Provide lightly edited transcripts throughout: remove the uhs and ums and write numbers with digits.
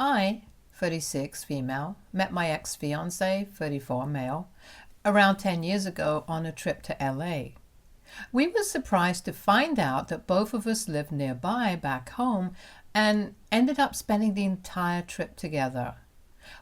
I, 36, female, met my ex-fiancé, 34, male, around 10 years ago on a trip to LA. We were surprised to find out that both of us lived nearby back home and ended up spending the entire trip together.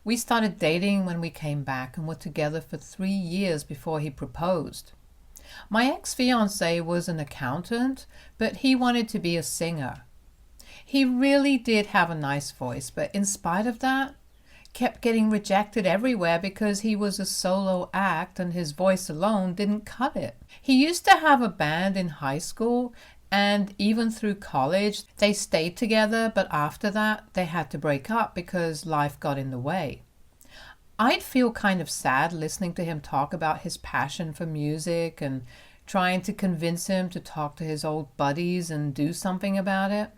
We started dating when we came back and were together for 3 years before he proposed. My ex-fiancé was an accountant, but he wanted to be a singer. He really did have a nice voice, but in spite of that, kept getting rejected everywhere because he was a solo act and his voice alone didn't cut it. He used to have a band in high school, and even through college they stayed together, but after that they had to break up because life got in the way. I'd feel kind of sad listening to him talk about his passion for music and trying to convince him to talk to his old buddies and do something about it.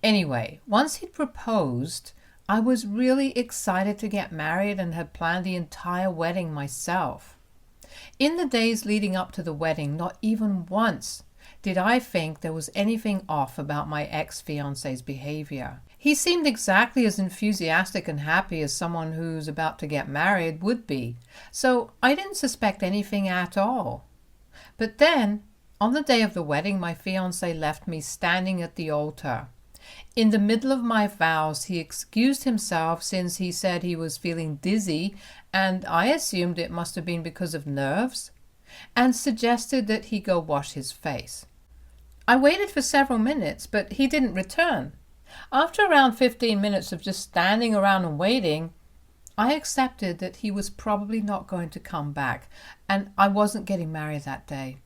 Anyway, once he'd proposed, I was really excited to get married and had planned the entire wedding myself. In the days leading up to the wedding, not even once did I think there was anything off about my ex-fiancé's behavior. He seemed exactly as enthusiastic and happy as someone who's about to get married would be, so I didn't suspect anything at all. But then, on the day of the wedding, my fiancé left me standing at the altar. In the middle of my vows, he excused himself since he said he was feeling dizzy, and I assumed it must have been because of nerves, and suggested that he go wash his face. I waited for several minutes, but he didn't return. After around 15 minutes of just standing around and waiting, I accepted that he was probably not going to come back, and I wasn't getting married that day.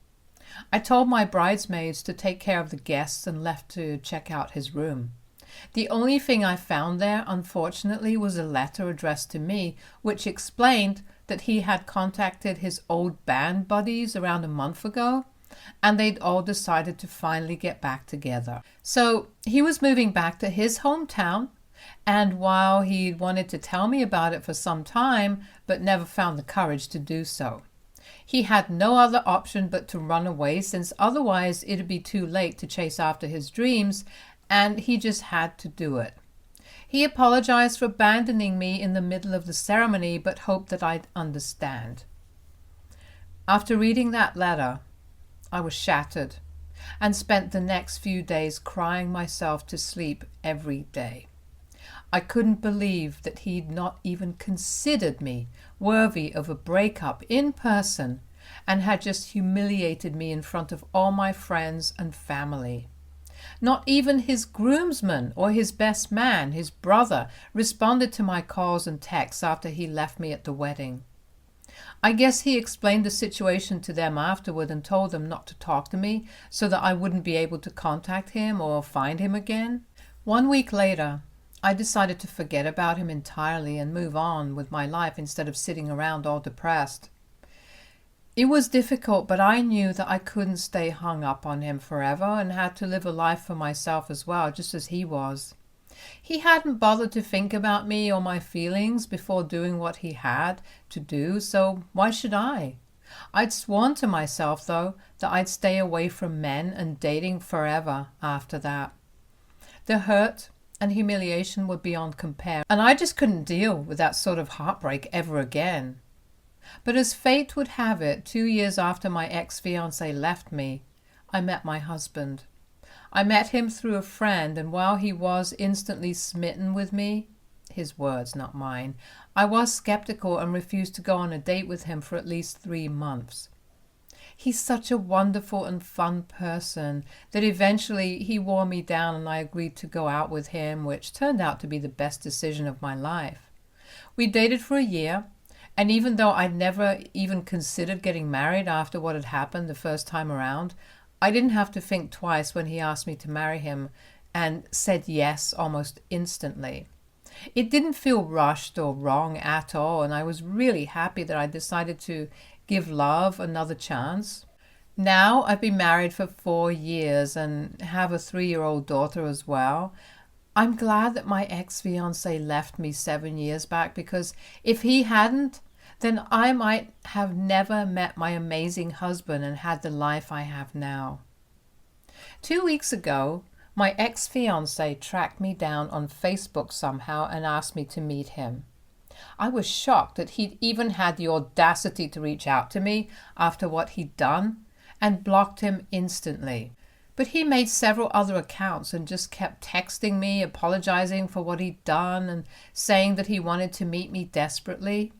I told my bridesmaids to take care of the guests and left to check out his room. The only thing I found there, unfortunately, was a letter addressed to me, which explained that he had contacted his old band buddies around a month ago, and they'd all decided to finally get back together. So he was moving back to his hometown, and while he wanted to tell me about it for some time, but never found the courage to do so. He had no other option but to run away, since otherwise it'd be too late to chase after his dreams, and he just had to do it. He apologized for abandoning me in the middle of the ceremony, but hoped that I'd understand. After reading that letter, I was shattered and spent the next few days crying myself to sleep every day. I couldn't believe that he'd not even considered me worthy of a breakup in person and had just humiliated me in front of all my friends and family. Not even his groomsman or his best man, his brother, responded to my calls and texts after he left me at the wedding. I guess he explained the situation to them afterward and told them not to talk to me so that I wouldn't be able to contact him or find him again. 1 week later, I decided to forget about him entirely and move on with my life instead of sitting around all depressed. It was difficult, but I knew that I couldn't stay hung up on him forever and had to live a life for myself as well, just as he was. He hadn't bothered to think about me or my feelings before doing what he had to do, so why should I? I'd sworn to myself, though, that I'd stay away from men and dating forever after that. The hurt and humiliation were beyond compare, and I just couldn't deal with that sort of heartbreak ever again. But as fate would have it, 2 years after my ex-fiancé left me, I met my husband. I met him through a friend, and while he was instantly smitten with me, his words, not mine, I was skeptical and refused to go on a date with him for at least 3 months. He's such a wonderful and fun person that eventually he wore me down and I agreed to go out with him, which turned out to be the best decision of my life. We dated for a year, and even though I'd never even considered getting married after what had happened the first time around, I didn't have to think twice when he asked me to marry him and said yes almost instantly. It didn't feel rushed or wrong at all, and I was really happy that I decided to give love another chance. Now I've been married for 4 years and have a 3-year-old daughter as well. I'm glad that my ex-fiancé left me 7 years back, because if he hadn't, then I might have never met my amazing husband and had the life I have now. 2 weeks ago, My ex-fiancé tracked me down on Facebook somehow and asked me to meet him. I was shocked that he'd even had the audacity to reach out to me after what he'd done, and blocked him instantly. But he made several other accounts and just kept texting me, apologizing for what he'd done and saying that he wanted to meet me desperately.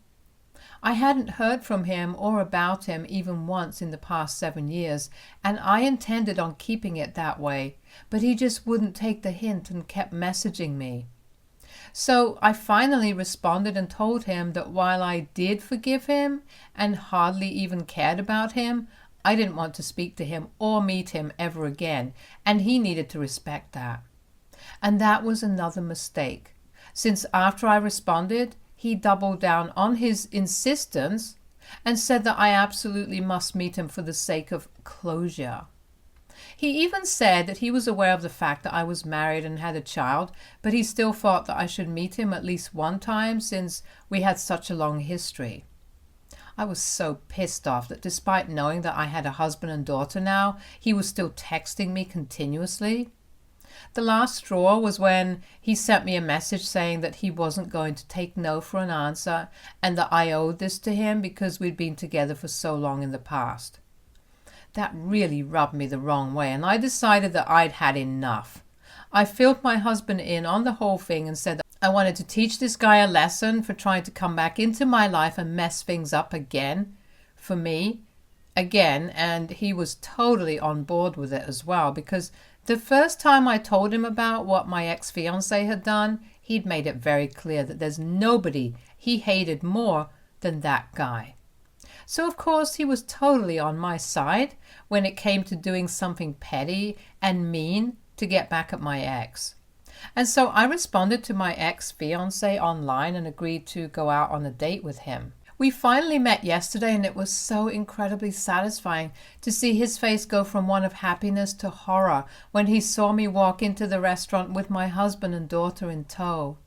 I hadn't heard from him or about him even once in the past 7 years, and I intended on keeping it that way, but he just wouldn't take the hint and kept messaging me. So I finally responded and told him that while I did forgive him and hardly even cared about him, I didn't want to speak to him or meet him ever again, and he needed to respect that. And that was another mistake, since after I responded, he doubled down on his insistence and said that I absolutely must meet him for the sake of closure. He even said that he was aware of the fact that I was married and had a child, but he still thought that I should meet him at least one time since we had such a long history. I was so pissed off that despite knowing that I had a husband and daughter now, he was still texting me continuously. The last straw was when he sent me a message saying that he wasn't going to take no for an answer and that I owed this to him because we'd been together for so long in the past. That really rubbed me the wrong way, and I decided that I'd had enough. I filled my husband in on the whole thing and said that I wanted to teach this guy a lesson for trying to come back into my life and mess things up again for me again, and he was totally on board with it as well, because the first time I told him about what my ex-fiancé had done, he'd made it very clear that there's nobody he hated more than that guy. So of course he was totally on my side when it came to doing something petty and mean to get back at my ex. And so I responded to my ex-fiancé online and agreed to go out on a date with him. We finally met yesterday, and it was so incredibly satisfying to see his face go from one of happiness to horror when he saw me walk into the restaurant with my husband and daughter in tow.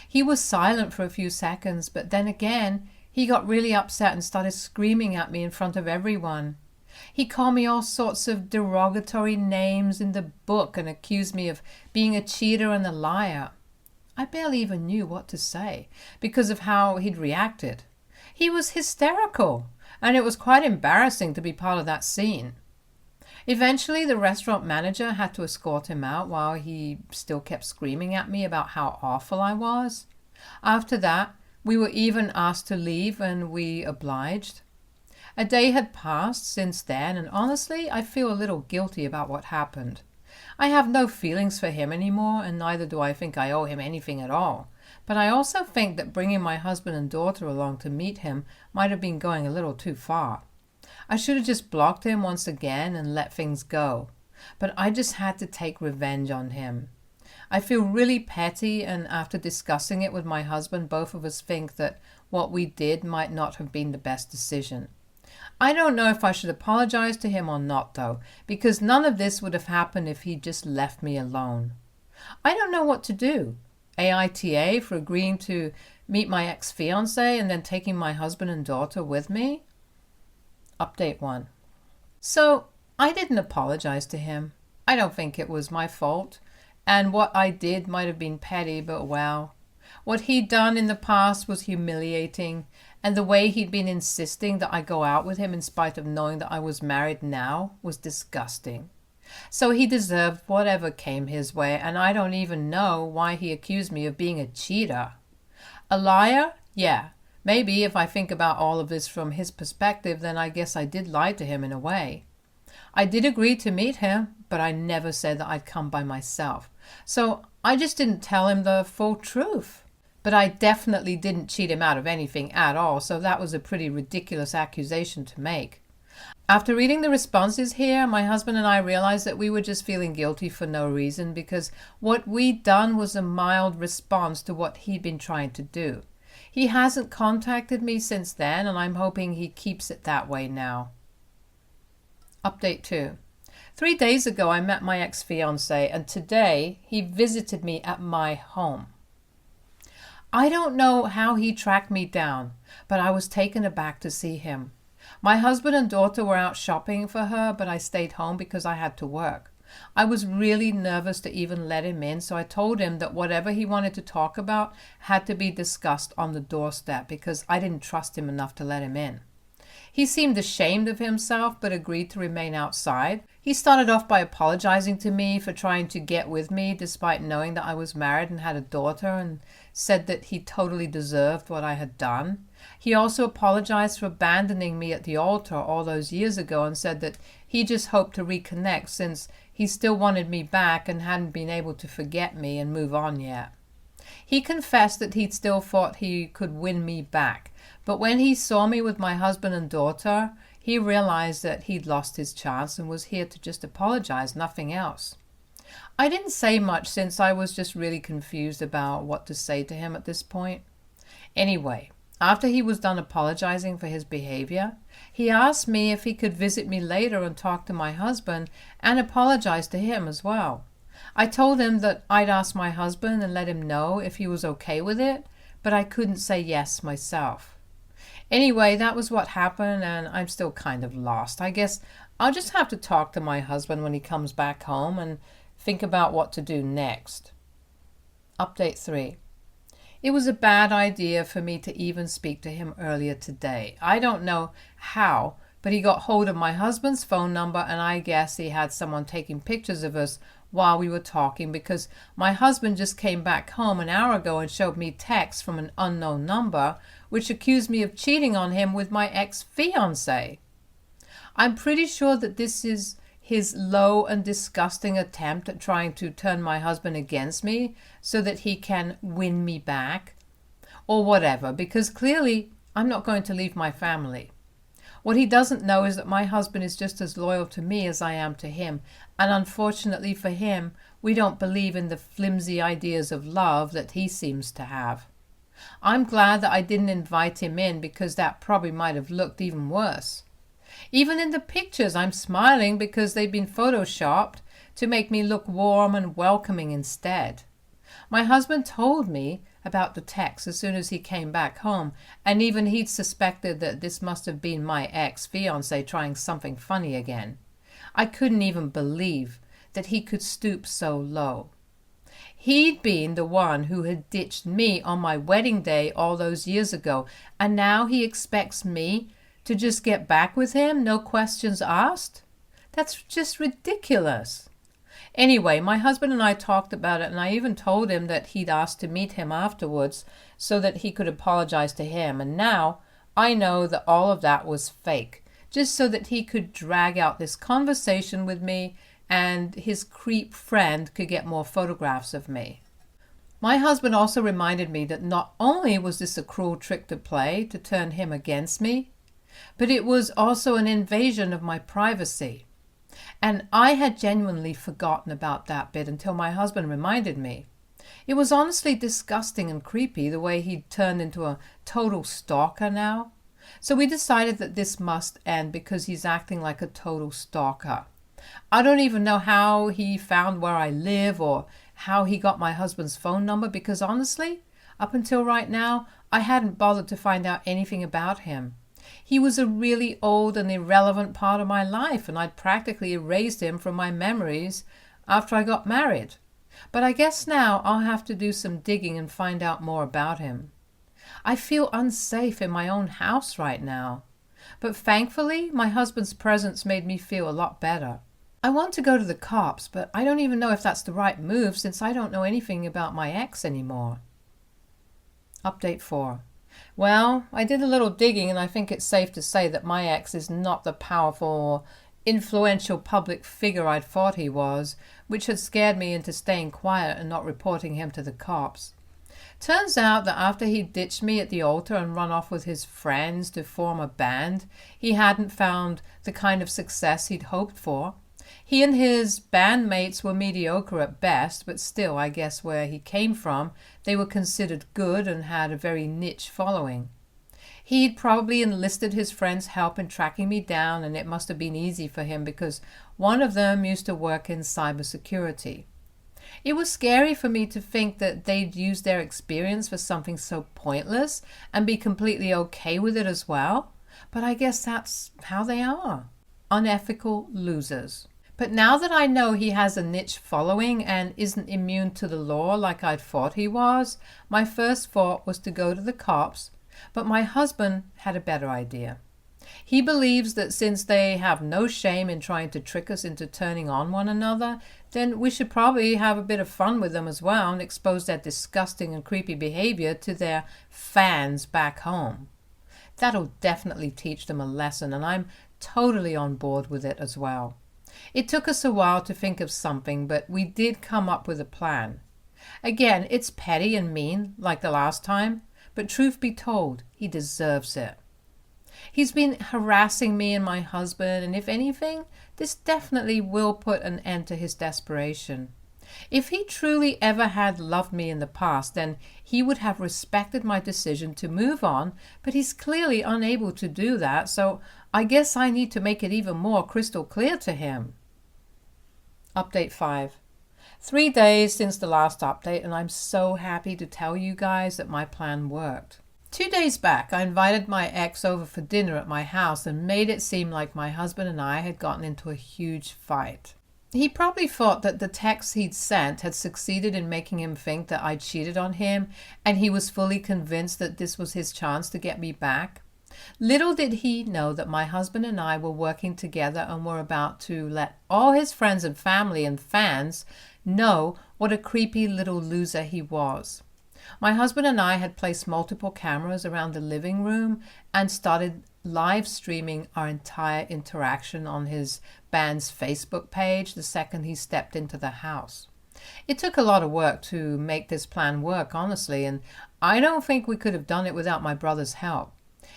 He was silent for a few seconds, but then again, he got really upset and started screaming at me in front of everyone. He called me all sorts of derogatory names in the book and accused me of being a cheater and a liar. I barely even knew what to say because of how he'd reacted. He was hysterical, and it was quite embarrassing to be part of that scene. Eventually, the restaurant manager had to escort him out while he still kept screaming at me about how awful I was. After that, we were even asked to leave, and we obliged. A day had passed since then, and honestly, I feel a little guilty about what happened. I have no feelings for him anymore, and neither do I think I owe him anything at all. But I also think that bringing my husband and daughter along to meet him might have been going a little too far. I should have just blocked him once again and let things go. But I just had to take revenge on him. I feel really petty, and after discussing it with my husband, both of us think that what we did might not have been the best decision. I don't know if I should apologize to him or not, though, because none of this would have happened if he'd just left me alone. I don't know what to do. AITA for agreeing to meet my ex-fiancé and then taking my husband and daughter with me? Update 1. So, I didn't apologize to him. I don't think it was my fault. And what I did might have been petty, but well, what he'd done in the past was humiliating, and the way he'd been insisting that I go out with him in spite of knowing that I was married now was disgusting. So he deserved whatever came his way, and I don't even know why he accused me of being a cheater. A liar? Yeah, maybe if I think about all of this from his perspective, then I guess I did lie to him in a way. I did agree to meet him, but I never said that I'd come by myself. So I just didn't tell him the full truth. But I definitely didn't cheat him out of anything at all, so that was a pretty ridiculous accusation to make. After reading the responses here, my husband and I realized that we were just feeling guilty for no reason because what we'd done was a mild response to what he'd been trying to do. He hasn't contacted me since then, and I'm hoping he keeps it that way now. Update 2. 3 days ago, I met my ex-fiancé, and today he visited me at my home. I don't know how he tracked me down, but I was taken aback to see him. My husband and daughter were out shopping for her, but I stayed home because I had to work. I was really nervous to even let him in, so I told him that whatever he wanted to talk about had to be discussed on the doorstep because I didn't trust him enough to let him in. He seemed ashamed of himself but agreed to remain outside. He started off by apologizing to me for trying to get with me despite knowing that I was married and had a daughter, and said that he totally deserved what I had done. He also apologized for abandoning me at the altar all those years ago and said that he just hoped to reconnect since he still wanted me back and hadn't been able to forget me and move on yet. He confessed that he'd still thought he could win me back, but when he saw me with my husband and daughter, he realized that he'd lost his chance and was here to just apologize, nothing else. I didn't say much since I was just really confused about what to say to him at this point. Anyway, after he was done apologizing for his behavior, he asked me if he could visit me later and talk to my husband and apologize to him as well. I told him that I'd ask my husband and let him know if he was okay with it, but I couldn't say yes myself. Anyway, that was what happened, and I'm still kind of lost. I guess I'll just have to talk to my husband when he comes back home and think about what to do next. Update 3. It was a bad idea for me to even speak to him earlier today. I don't know how, but he got hold of my husband's phone number, and I guess he had someone taking pictures of us while we were talking because my husband just came back home an hour ago and showed me texts from an unknown number which accused me of cheating on him with my ex-fiancé. I'm pretty sure that this is his low and disgusting attempt at trying to turn my husband against me so that he can win me back or whatever, because clearly I'm not going to leave my family. What he doesn't know is that my husband is just as loyal to me as I am to him, and unfortunately for him, we don't believe in the flimsy ideas of love that he seems to have. I'm glad that I didn't invite him in because that probably might have looked even worse. Even in the pictures, I'm smiling because they've been photoshopped to make me look warm and welcoming instead. My husband told me about the text as soon as he came back home, and even he'd suspected that this must have been my ex-fiancé trying something funny again. I couldn't even believe that he could stoop so low. He'd been the one who had ditched me on my wedding day all those years ago, and now he expects me to just get back with him, no questions asked? That's just ridiculous. Anyway, my husband and I talked about it, and I even told him that he'd asked to meet him afterwards so that he could apologize to him, and now I know that all of that was fake, just so that he could drag out this conversation with me and his creep friend could get more photographs of me. My husband also reminded me that not only was this a cruel trick to play to turn him against me, but it was also an invasion of my privacy. And I had genuinely forgotten about that bit until my husband reminded me. It was honestly disgusting and creepy the way he'd turned into a total stalker now. So we decided that this must end because he's acting like a total stalker. I don't even know how he found where I live or how he got my husband's phone number because honestly, up until right now, I hadn't bothered to find out anything about him. He was a really old and irrelevant part of my life, and I'd practically erased him from my memories after I got married. But I guess now I'll have to do some digging and find out more about him. I feel unsafe in my own house right now. But thankfully, my husband's presence made me feel a lot better. I want to go to the cops, but I don't even know if that's the right move since I don't know anything about my ex anymore. Update 4. Well, I did a little digging and I think it's safe to say that my ex is not the powerful or influential public figure I'd thought he was, which had scared me into staying quiet and not reporting him to the cops. Turns out that after he ditched me at the altar and run off with his friends to form a band, he hadn't found the kind of success he'd hoped for. He and his bandmates were mediocre at best, but still, I guess where he came from, they were considered good and had a very niche following. He'd probably enlisted his friends' help in tracking me down, and it must have been easy for him because one of them used to work in cybersecurity. It was scary for me to think that they'd use their experience for something so pointless and be completely okay with it as well, but I guess that's how they are. Unethical losers. But now that I know he has a niche following and isn't immune to the law like I'd thought he was, my first thought was to go to the cops, but my husband had a better idea. He believes that since they have no shame in trying to trick us into turning on one another, then we should probably have a bit of fun with them as well and expose their disgusting and creepy behavior to their fans back home. That'll definitely teach them a lesson, and I'm totally on board with it as well. It took us a while to think of something, but we did come up with a plan. Again, it's petty and mean, like the last time, but truth be told, he deserves it. He's been harassing me and my husband, and if anything, this definitely will put an end to his desperation. If he truly ever had loved me in the past, then he would have respected my decision to move on, but he's clearly unable to do that, so I guess I need to make it even more crystal clear to him. Update 5. 3 days since the last update, and I'm so happy to tell you guys that my plan worked. 2 days back, I invited my ex over for dinner at my house and made it seem like my husband and I had gotten into a huge fight. He probably thought that the texts he'd sent had succeeded in making him think that I cheated on him, and he was fully convinced that this was his chance to get me back. Little did he know that my husband and I were working together and were about to let all his friends and family and fans know what a creepy little loser he was. My husband and I had placed multiple cameras around the living room and started live streaming our entire interaction on his band's Facebook page the second he stepped into the house. It took a lot of work to make this plan work, honestly, and I don't think we could have done it without my brother's help.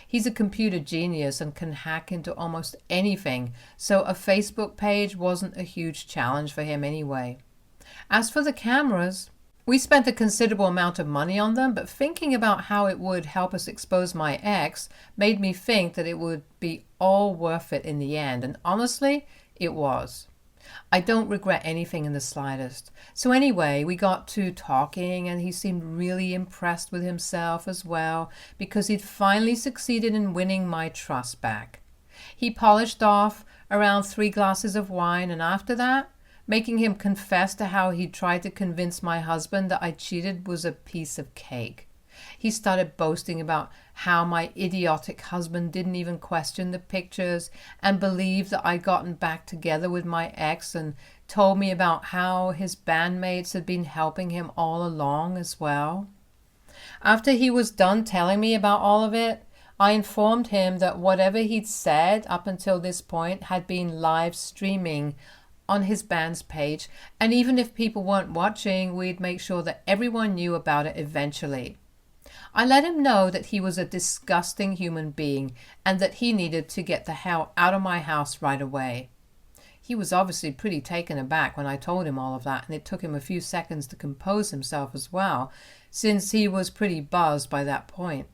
He's a computer genius and can hack into almost anything, so a Facebook page wasn't a huge challenge for him anyway. As for the cameras, we spent a considerable amount of money on them, but thinking about how it would help us expose my ex made me think that it would be all worth it in the end, and honestly, it was. I don't regret anything in the slightest. So anyway, we got to talking and he seemed really impressed with himself as well because he'd finally succeeded in winning my trust back. He polished off around 3 glasses of wine, and after that, making him confess to how he tried to convince my husband that I cheated was a piece of cake. He started boasting about how my idiotic husband didn't even question the pictures and believed that I'd gotten back together with my ex, and told me about how his bandmates had been helping him all along as well. After he was done telling me about all of it, I informed him that whatever he'd said up until this point had been live streaming on his band's page, and even if people weren't watching, we'd make sure that everyone knew about it eventually. I let him know that he was a disgusting human being and that he needed to get the hell out of my house right away. He was obviously pretty taken aback when I told him all of that, and it took him a few seconds to compose himself as well, since he was pretty buzzed by that point.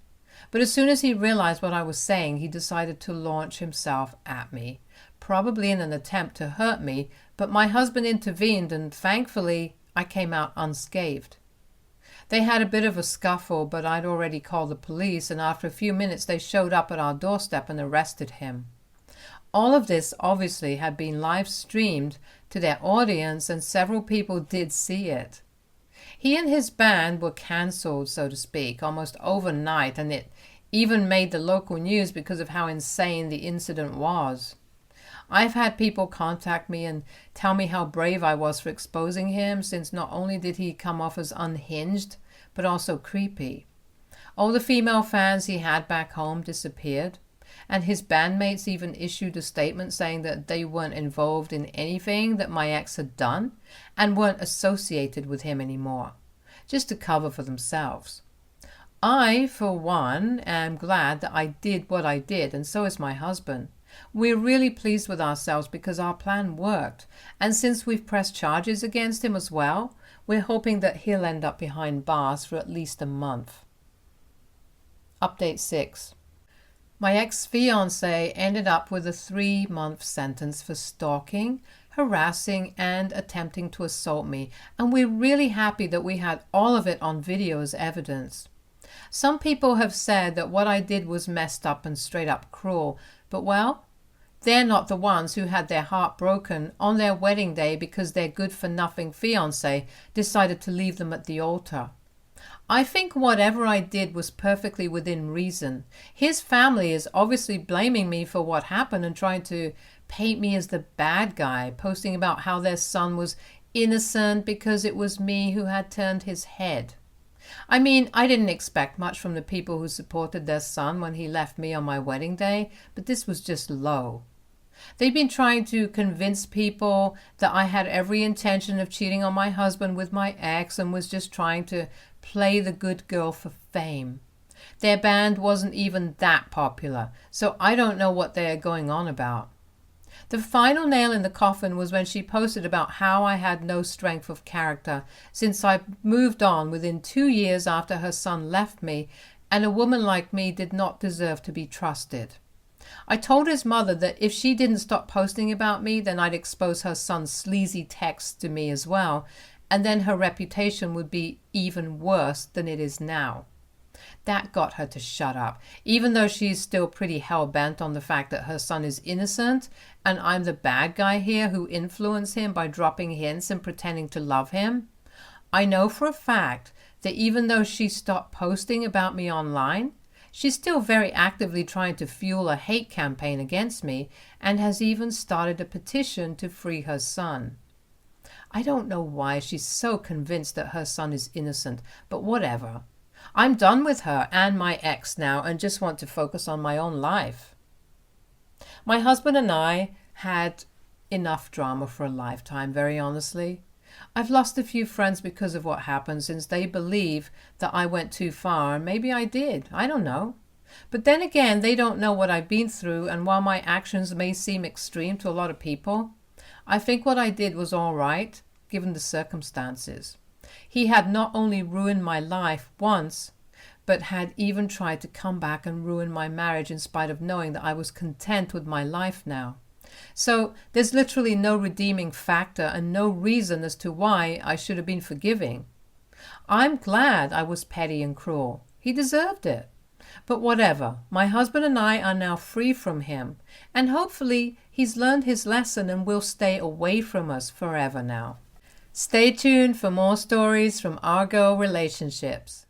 But as soon as he realized what I was saying, he decided to launch himself at me, probably in an attempt to hurt me, but my husband intervened and thankfully I came out unscathed. They had a bit of a scuffle, but I'd already called the police, and after a few minutes they showed up at our doorstep and arrested him. All of this obviously had been live streamed to their audience, and several people did see it. He and his band were cancelled, so to speak, almost overnight, and it even made the local news because of how insane the incident was. I've had people contact me and tell me how brave I was for exposing him, since not only did he come off as unhinged, but also creepy. All the female fans he had back home disappeared, and his bandmates even issued a statement saying that they weren't involved in anything that my ex had done and weren't associated with him anymore, just to cover for themselves. I, for one, am glad that I did what I did, and so is my husband. We're really pleased with ourselves because our plan worked, and since we've pressed charges against him as well, we're hoping that he'll end up behind bars for at least a month. Update 6. My ex-fiancé ended up with a 3-month sentence for stalking, harassing, and attempting to assault me, and we're really happy that we had all of it on video as evidence. Some people have said that what I did was messed up and straight up cruel, but well, They're not the ones who had their heart broken on their wedding day because their good-for-nothing fiancé decided to leave them at the altar. I think whatever I did was perfectly within reason. His family is obviously blaming me for what happened and trying to paint me as the bad guy, posting about how their son was innocent because it was me who had turned his head. I mean, I didn't expect much from the people who supported their son when he left me on my wedding day, but this was just low. They've been trying to convince people that I had every intention of cheating on my husband with my ex and was just trying to play the good girl for fame. Their band wasn't even that popular, so I don't know what they are going on about. The final nail in the coffin was when she posted about how I had no strength of character since I moved on within 2 years after her son left me, and a woman like me did not deserve to be trusted. I told his mother that if she didn't stop posting about me, then I'd expose her son's sleazy texts to me as well, and then her reputation would be even worse than it is now. That got her to shut up, even though she's still pretty hell-bent on the fact that her son is innocent and I'm the bad guy here who influenced him by dropping hints and pretending to love him. I know for a fact that even though she stopped posting about me online, she's still very actively trying to fuel a hate campaign against me and has even started a petition to free her son. I don't know why she's so convinced that her son is innocent, but whatever. I'm done with her and my ex now and just want to focus on my own life. My husband and I had enough drama for a lifetime, very honestly. I've lost a few friends because of what happened since they believe that I went too far, and maybe I did, I don't know. But then again, they don't know what I've been through, and while my actions may seem extreme to a lot of people, I think what I did was all right, given the circumstances. He had not only ruined my life once, but had even tried to come back and ruin my marriage in spite of knowing that I was content with my life now. So there's literally no redeeming factor and no reason as to why I should have been forgiving. I'm glad I was petty and cruel. He deserved it. But whatever, my husband and I are now free from him, and hopefully he's learned his lesson and will stay away from us forever now. Stay tuned for more stories from our girl relationships.